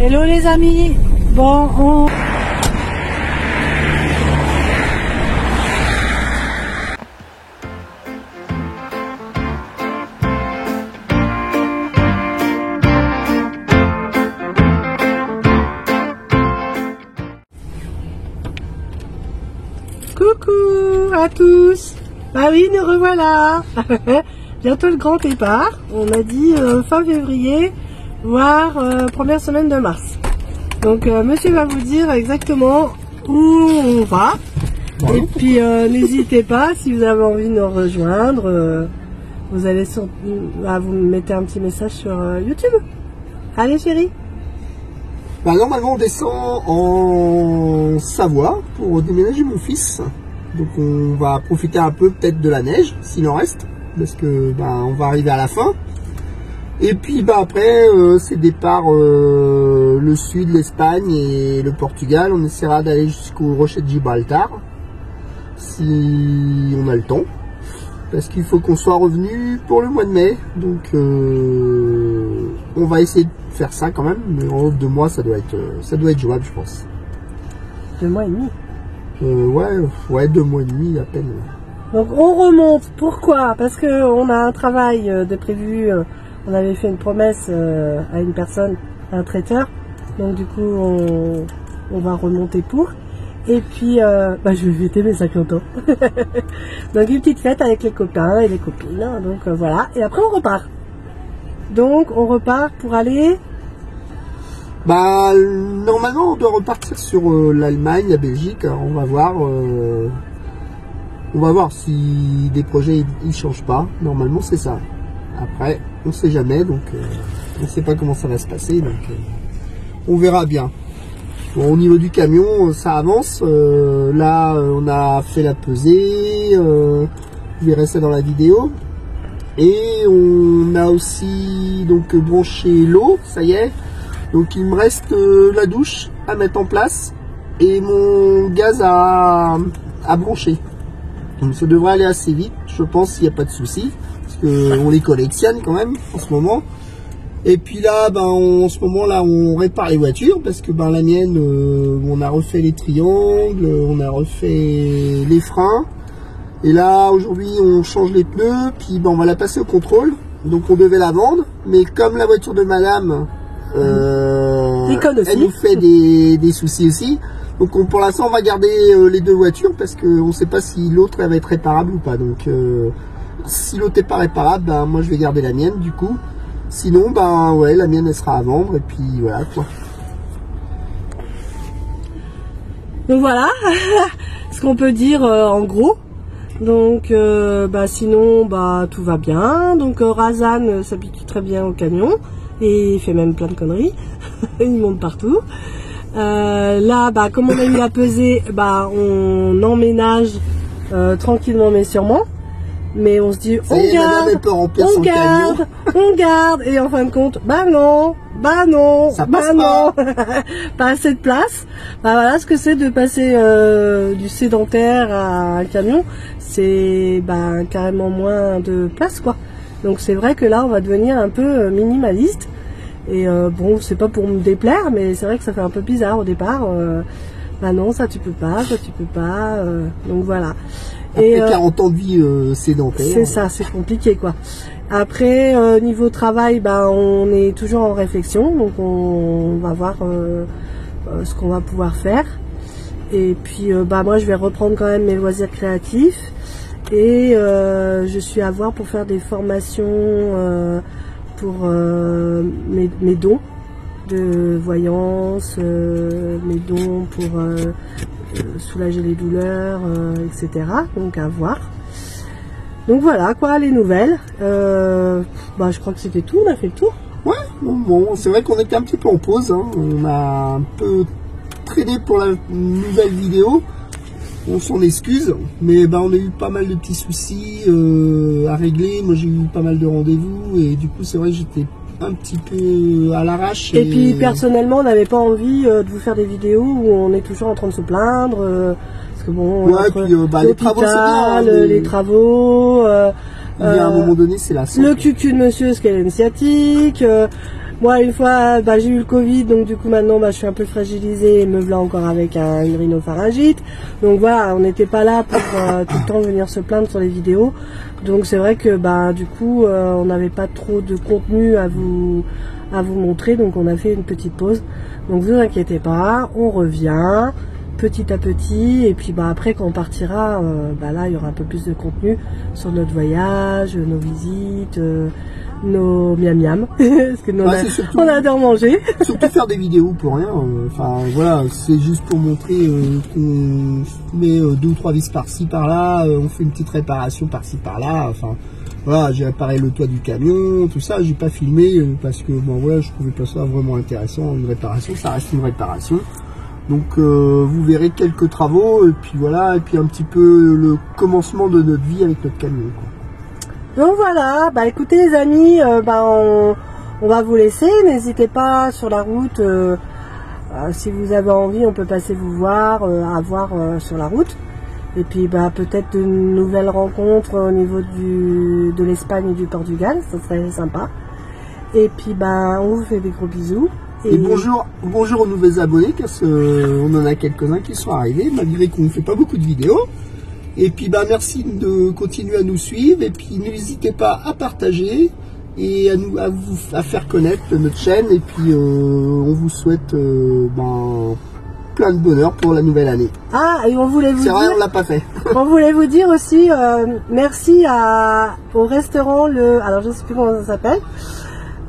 Hello les amis. Bon, on... Coucou à tous. Bah oui, nous revoilà. Bientôt le grand départ. On a dit fin février, voire première semaine de mars. Donc monsieur va vous dire exactement où on va. Bon. Et puis n'hésitez pas, si vous avez envie de nous rejoindre, vous allez vous mettez un petit message sur YouTube. Allez chérie. Bah, normalement on descend en Savoie pour déménager mon fils. Donc on va profiter un peu peut-être de la neige s'il en reste. Parce que on va arriver à la fin. Et puis après c'est départ le sud, l'Espagne et le Portugal. On essaiera d'aller jusqu'au rocher de Gibraltar si on a le temps, parce qu'il faut qu'on soit revenu pour le mois de mai. Donc on va essayer de faire ça quand même, mais en 2 mois ça doit être jouable, je pense. 2 mois et demi. Ouais, 2 mois et demi à peine. Donc on remonte, pourquoi? Parce que on a un travail de prévu, on avait fait une promesse à une personne, à un traiteur, donc du coup on va remonter pour, et puis je vais fêter mes 50 ans, donc une petite fête avec les copains et les copines, donc voilà, et après on repart. Donc on repart pour aller... Normalement on doit repartir sur l'Allemagne, la Belgique, alors on va voir... On va voir si des projets ils changent pas. Normalement c'est ça. Après on sait jamais, donc on sait pas comment ça va se passer, donc on verra bien. Bon, au niveau du camion ça avance. Là on a fait la pesée. Vous verrez ça dans la vidéo. Et on a aussi donc branché l'eau. Ça y est. Donc il me reste la douche à mettre en place et mon gaz à brancher. Donc ça devrait aller assez vite, je pense, s'il n'y a pas de souci, parce qu'on les collectionne quand même en ce moment. Et puis là, en ce moment là, on répare les voitures, parce que la mienne, on a refait les triangles, on a refait les freins. Et là, aujourd'hui, on change les pneus, puis on va la passer au contrôle. Donc on devait la vendre, mais comme la voiture de madame, elle nous fait des soucis aussi. Donc pour l'instant on va garder les 2 voitures, parce qu'on ne sait pas si l'autre va être réparable ou pas. Donc si l'autre n'est pas réparable, moi je vais garder la mienne du coup. Sinon ouais, la mienne elle sera à vendre, et puis voilà quoi. Donc voilà ce qu'on peut dire en gros. Donc sinon tout va bien. Donc Razan s'habitue très bien au camion et il fait même plein de conneries. Il monte partout. Là, comme on a eu la pesée, on emménage tranquillement mais sûrement. Mais on se dit, on garde, et en fin de compte, non, ça passe pas. Pas assez de place. Voilà ce que c'est de passer du sédentaire à un camion, c'est carrément moins de place quoi. Donc c'est vrai que là, on va devenir un peu minimaliste. Et c'est pas pour me déplaire, mais c'est vrai que ça fait un peu bizarre au départ. Non, ça tu peux pas, donc voilà. Après 40 ans de vie sédentaire. C'est ça, c'est compliqué quoi. Après, niveau travail, on est toujours en réflexion, donc on va voir ce qu'on va pouvoir faire. Et puis moi je vais reprendre quand même mes loisirs créatifs. Et je suis à voir pour faire des formations pour mes dons de voyance, mes dons pour soulager les douleurs, etc. Donc à voir. Donc voilà quoi, les nouvelles. Je crois que c'était tout, on a fait le tour. Ouais, bon c'est vrai qu'on était un petit peu en pause, hein. On a un peu traîné pour la nouvelle vidéo. On s'en excuse, mais on a eu pas mal de petits soucis à régler. Moi j'ai eu pas mal de rendez-vous, et du coup c'est vrai que j'étais un petit peu à l'arrache. Et puis personnellement on n'avait pas envie de vous faire des vidéos où on est toujours en train de se plaindre, parce que les travaux c'est bien, les travaux, il y a un moment donné c'est la le cucu de monsieur, ce qu'elle est sciatique, Moi, une fois, j'ai eu le Covid, donc du coup maintenant, je suis un peu fragilisée et me voilà encore avec une rhinopharyngite. Donc voilà, on n'était pas là pour tout le temps venir se plaindre sur les vidéos. Donc c'est vrai que du coup, on n'avait pas trop de contenu à vous montrer, donc on a fait une petite pause. Donc vous inquiétez pas, on revient petit à petit, et puis après quand on partira, là il y aura un peu plus de contenu sur notre voyage, nos visites, nos miam miam, parce que nous on adore manger. Surtout faire des vidéos pour rien, enfin voilà, c'est juste pour montrer qu'on met 2 ou 3 vis par-ci par-là, on fait une petite réparation par-ci par-là, enfin voilà, j'ai réparé le toit du camion, tout ça, j'ai pas filmé parce que voilà, je trouvais pas ça vraiment intéressant. Une réparation, ça reste une réparation. Donc vous verrez quelques travaux et puis voilà, et puis un petit peu le commencement de notre vie avec notre camion, quoi. Donc voilà, écoutez les amis, on va vous laisser. N'hésitez pas sur la route, si vous avez envie, on peut passer vous voir, à voir sur la route. Et puis peut-être de nouvelles rencontres au niveau de l'Espagne et du Portugal, ça serait sympa. Et puis on vous fait des gros bisous. Et bonjour aux nouveaux abonnés, car on en a quelques-uns qui sont arrivés, malgré qu'on ne fait pas beaucoup de vidéos. Et puis merci de continuer à nous suivre, et puis n'hésitez pas à partager et à faire connaître notre chaîne. Et puis on vous souhaite plein de bonheur pour la nouvelle année. Ah, et on voulait vous dire... C'est vrai, on l'a pas fait. On voulait vous dire aussi merci au restaurant, alors je sais plus comment ça s'appelle.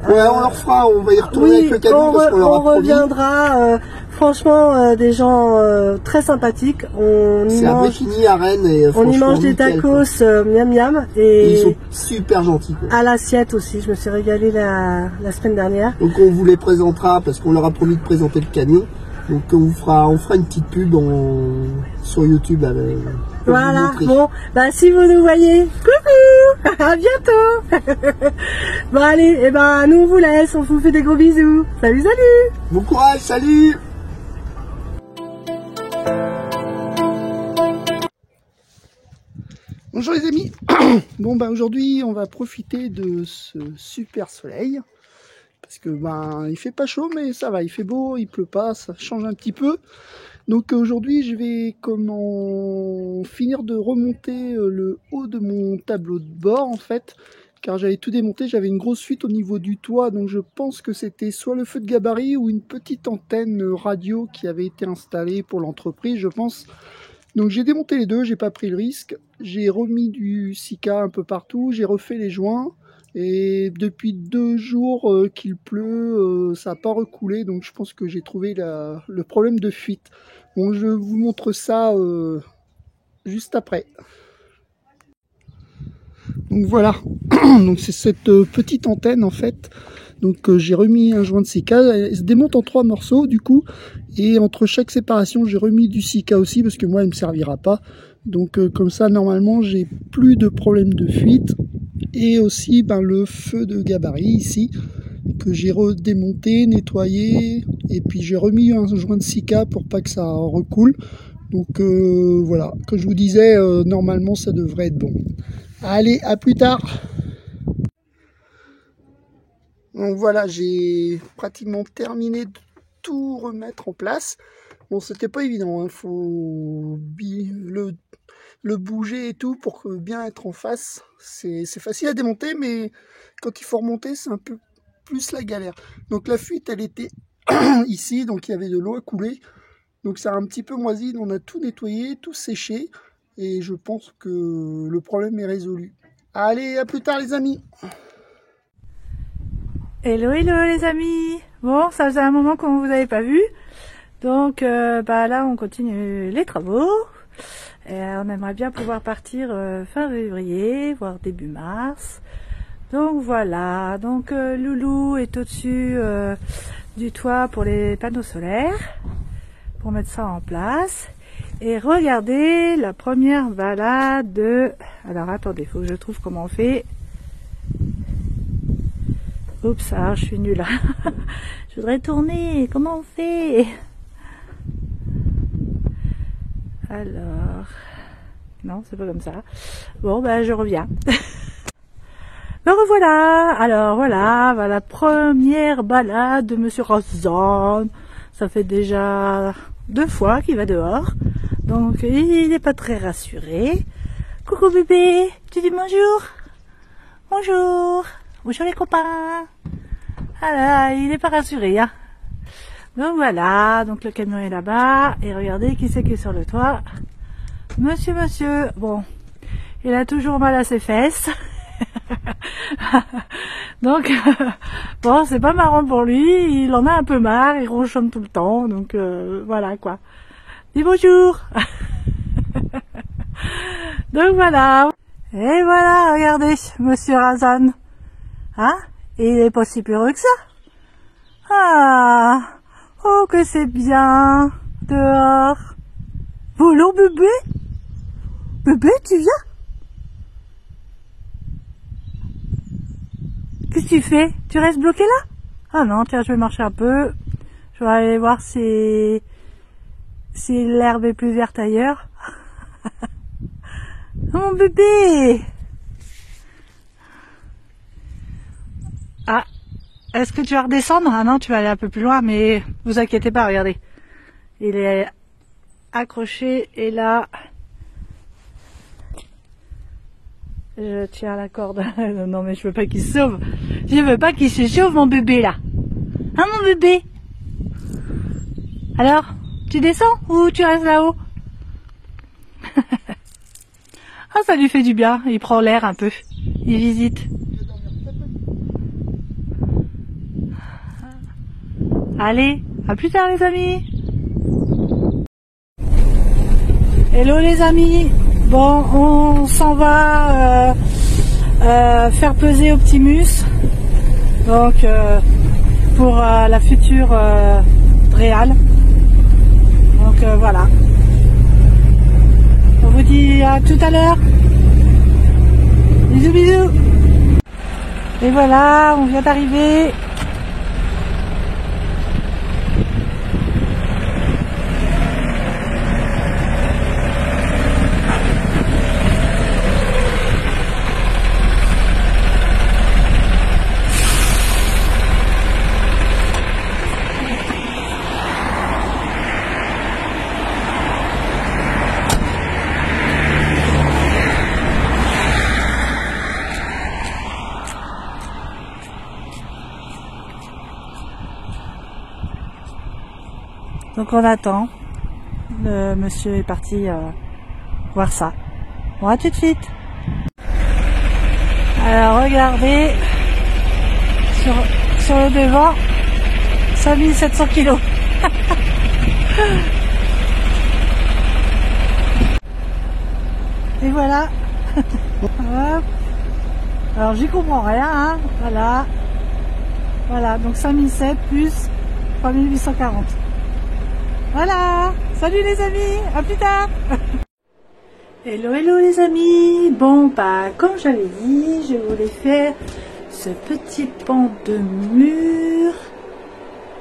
Ouais, on leur fera, on va y retourner avec le camion parce qu'on leur a promis. On reviendra, franchement, des gens très sympathiques. C'est à Brétigny, à Rennes, et on y mange des tacos miam miam, et ils sont super gentils, quoi. À l'assiette aussi, je me suis régalée la semaine dernière. Donc on vous les présentera parce qu'on leur a promis de présenter le camion. Donc on fera une petite pub sur YouTube. Voilà, bon, si vous nous voyez, coucou, à bientôt. Bon allez, nous on vous laisse, on vous fait des gros bisous. Salut, salut. Bon courage, salut. Bonjour les amis. Bon aujourd'hui on va profiter de ce super soleil. Parce que il fait pas chaud, mais ça va, il fait beau, il pleut pas, ça change un petit peu. Donc aujourd'hui je vais finir de remonter le haut de mon tableau de bord en fait, car j'avais tout démonté, j'avais une grosse fuite au niveau du toit, donc je pense que c'était soit le feu de gabarit ou une petite antenne radio qui avait été installée pour l'entreprise, je pense. Donc j'ai démonté les deux, j'ai pas pris le risque, j'ai remis du Sika un peu partout, j'ai refait les joints. Et depuis 2 jours qu'il pleut, ça n'a pas recoulé, donc je pense que j'ai trouvé le problème de fuite. Bon, je vous montre ça juste après. Donc voilà, donc c'est cette petite antenne en fait. Donc j'ai remis un joint de Sika, elle se démonte en 3 morceaux du coup, et entre chaque séparation j'ai remis du Sika aussi parce que moi elle me servira pas. Donc comme ça normalement j'ai plus de problème de fuite. Et aussi le feu de gabarit ici que j'ai redémonté, nettoyé, et puis j'ai remis un joint de Sika pour pas que ça recoule. Donc voilà, comme je vous disais, normalement ça devrait être bon. Allez, à plus tard. Donc voilà, j'ai pratiquement terminé de tout remettre en place. Bon, c'était pas évident, faut le bouger et tout pour bien être en face. C'est facile à démonter, mais quand il faut remonter, c'est un peu plus la galère. Donc la fuite, elle était ici, donc il y avait de l'eau à couler. Donc ça a un petit peu moisi, on a tout nettoyé, tout séché, et je pense que le problème est résolu. Allez, à plus tard les amis. Hello, hello les amis. Bon, ça faisait un moment qu'on vous avait pas vu. Donc là, on continue les travaux. Et on aimerait bien pouvoir partir fin février, voire début mars. Donc voilà, donc Loulou est au-dessus du toit pour les panneaux solaires, pour mettre ça en place. Et regardez la première balade de... Alors attendez, il faut que je trouve comment on fait. Oups, alors je suis nulle. Je voudrais tourner, comment on fait? Alors... Non, c'est pas comme ça. Bon, je reviens. Le revoilà. Alors voilà, la première balade de Monsieur Razan. Ça fait déjà 2 fois qu'il va dehors. Donc il n'est pas très rassuré. Coucou bébé, tu dis bonjour. Bonjour. Bonjour les copains. Voilà, il n'est pas rassuré, hein. Donc voilà, donc le camion est là-bas. Et regardez qui c'est qui est sur le toit. Monsieur. Bon, il a toujours mal à ses fesses. Donc, bon, c'est pas marrant pour lui. Il en a un peu marre, il ronchonne tout le temps. Donc voilà quoi. Dis bonjour. Donc voilà. Et voilà, regardez, Monsieur Razan. Hein? Il est pas si peureux que ça. Ah, oh que c'est bien dehors. Volant bébé. Bébé, tu viens? Qu'est-ce que tu fais? Tu restes bloqué là? Ah non, tiens, je vais marcher un peu. Je vais aller voir si l'herbe est plus verte ailleurs. Mon bébé! Ah, est-ce que tu vas redescendre? Ah non, tu vas aller un peu plus loin, mais vous inquiétez pas, regardez. Il est accroché et là, je tiens la corde. Non mais je veux pas qu'il se sauve. Je veux pas qu'il se sauve mon bébé là. Hein mon bébé? Alors, tu descends ou tu restes là-haut? Ah, ça lui fait du bien, il prend l'air un peu, il visite. Allez, à plus tard les amis. Hello les amis. Bon, on s'en va faire peser Optimus. Donc pour la future Réal. Donc voilà. On vous dit à tout à l'heure. Bisous bisous. Et voilà, on vient d'arriver. Donc on attend. Le monsieur est parti voir ça. Bon, à tout de suite. Alors regardez, sur le devant, 5700 kilos. Et voilà. Hop. Alors j'y comprends rien, hein. Voilà. Voilà, donc 5007 plus 3840. Voilà, salut les amis, à plus tard. Hello les amis. Bon bah comme j'avais dit, je voulais faire ce petit pan de mur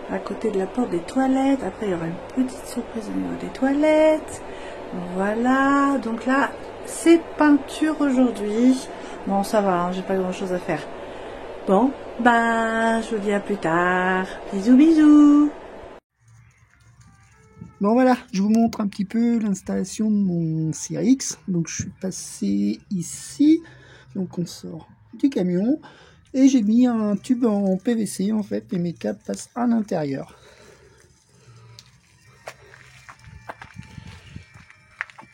à côté de la porte des toilettes. Après il y aura une petite surprise au niveau des toilettes. Voilà, donc là c'est peinture aujourd'hui. Bon ça va, hein, j'ai pas grand chose à faire. Bon bah je vous dis à plus tard. Bisous bisous. Bon voilà, je vous montre un petit peu l'installation de mon CRX. Donc je suis passé ici, donc on sort du camion et j'ai mis un tube en PVC en fait et mes câbles passent à l'intérieur.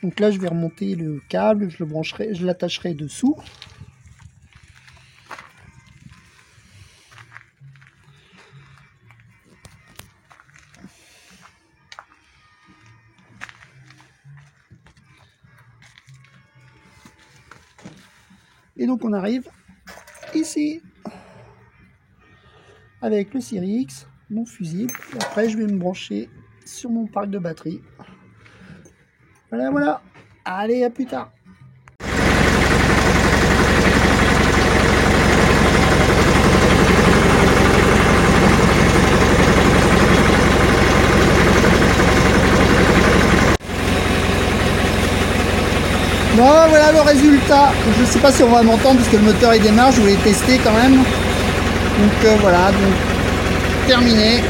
Donc là je vais remonter le câble, je le brancherai, je l'attacherai dessous. Et donc on arrive ici avec le CRX, mon fusible. Et après je vais me brancher sur mon parc de batterie. Voilà. Allez, à plus tard. Bon, voilà le résultat. Je sais pas si on va m'entendre parce que le moteur il démarre, je voulais tester quand même. Donc voilà, donc terminé.